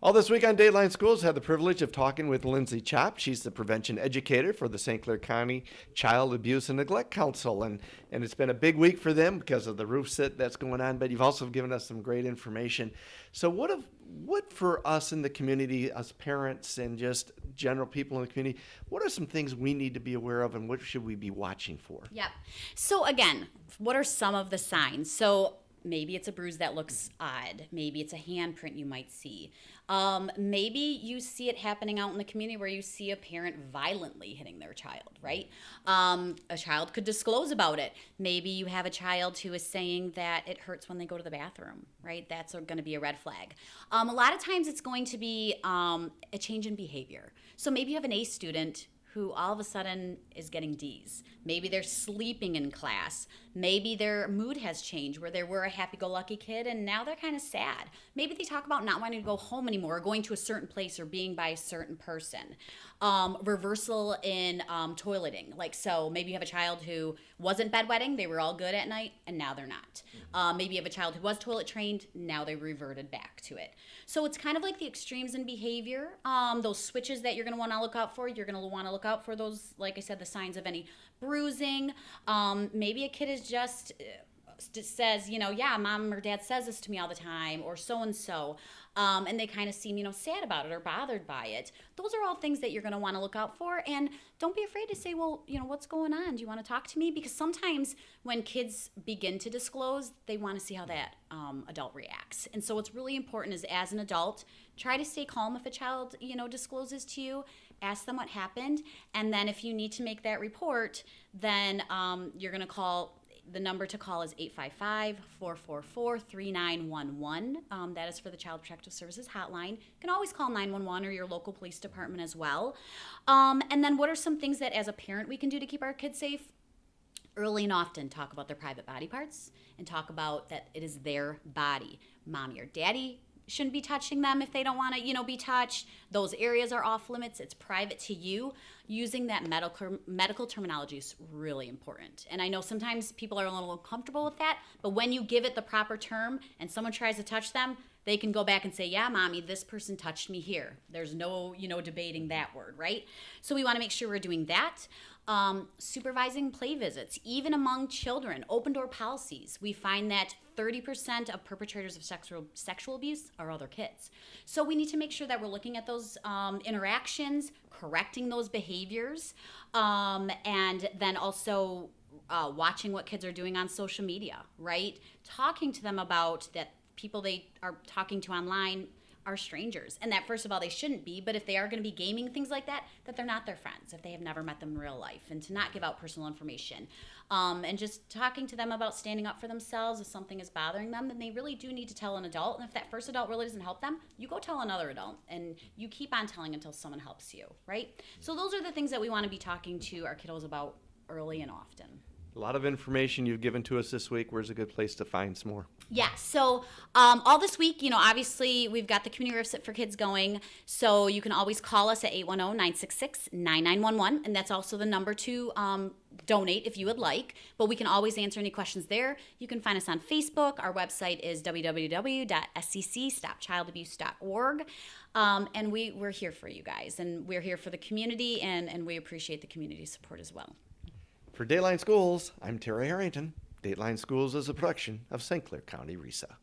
All this week on Dateline Schools, had the privilege of talking with Lindsay Chopp. She's the prevention educator for the St. Clair County Child Abuse and Neglect Council. And it's been a big week for them because of the roof sit that's going on, but you've also given us some great information. So what for us in the community, as parents and just general people in the community, what are some things we need to be aware of and what should we be watching for? Yep. So again, what are some of the signs? So maybe it's a bruise that looks odd. Maybe it's a handprint you might see. Maybe you see it happening out in the community where you see a parent violently hitting their child, right? A child could disclose about it. Maybe you have a child who is saying that it hurts when they go to the bathroom, right? That's going to be a red flag. A lot of times it's going to be a change in behavior. So maybe you have an A student who all of a sudden is getting D's. Maybe they're sleeping in class. Maybe their mood has changed where they were a happy-go-lucky kid and now they're kind of sad. Maybe they talk about not wanting to go home anymore or going to a certain place or being by a certain person. Reversal in toileting. Like, so maybe you have a child who wasn't bedwetting, they were all good at night, and now they're not. Maybe you have a child who was toilet trained, now they reverted back to it. So it's kind of like the extremes in behavior. Those switches that you're going to want to look out for, you're going to want to look out for those, like I said, the signs of any bruising. Maybe a kid is just says, yeah, mom or dad says this to me all the time, or so-and-so, and they kind of seem, sad about it or bothered by it. Those are all things that you're going to want to look out for, and don't be afraid to say, well, what's going on? Do you want to talk to me? Because sometimes when kids begin to disclose, they want to see how that adult reacts. And so what's really important is, as an adult, try to stay calm if a child, discloses to you. Ask them what happened, and then if you need to make that report, then you're going to call. The number to call is 855-444-3911. That is for the Child Protective Services hotline. You can always call 911 or your local police department as well. And then what are some things that as a parent we can do to keep our kids safe? Early and often talk about their private body parts and talk about that it is their body. Mommy or daddy shouldn't be touching them if they don't want to, be touched. Those areas are off limits. It's private to you. Using that medical terminology is really important. And I know sometimes people are a little uncomfortable with that, but when you give it the proper term and someone tries to touch them, they can go back and say, yeah, mommy, this person touched me here. There's no, debating that word, right? So we want to make sure we're doing that. Supervising play visits, even among children, open door policies. We find that 30% of perpetrators of sexual abuse are other kids. So we need to make sure that we're looking at those interactions, correcting those behaviors, and then also watching what kids are doing on social media, right? Talking to them about that people they are talking to online are strangers, and that first of all they shouldn't be, but if they are going to be gaming things like that they're not their friends if they have never met them in real life, and to not give out personal information, and just talking to them about standing up for themselves. If something is bothering them, then they really do need to tell an adult, and if that first adult really doesn't help them, you go tell another adult, and you keep on telling until someone helps you, right? So those are the things that we want to be talking to our kiddos about early and often. A lot of information you've given to us this week. Where's a good place to find some more? Yeah, so all this week, obviously we've got the Community Roof Sit for Kids going, so you can always call us at 810-966-9911, and that's also the number to donate if you would like, but we can always answer any questions there. You can find us on Facebook. Our website is www.sccstopchildabuse.org, and we're here for you guys, and we're here for the community, and we appreciate the community support as well. For Dateline Schools, I'm Terry Harrington. Dateline Schools is a production of St. Clair County RESA.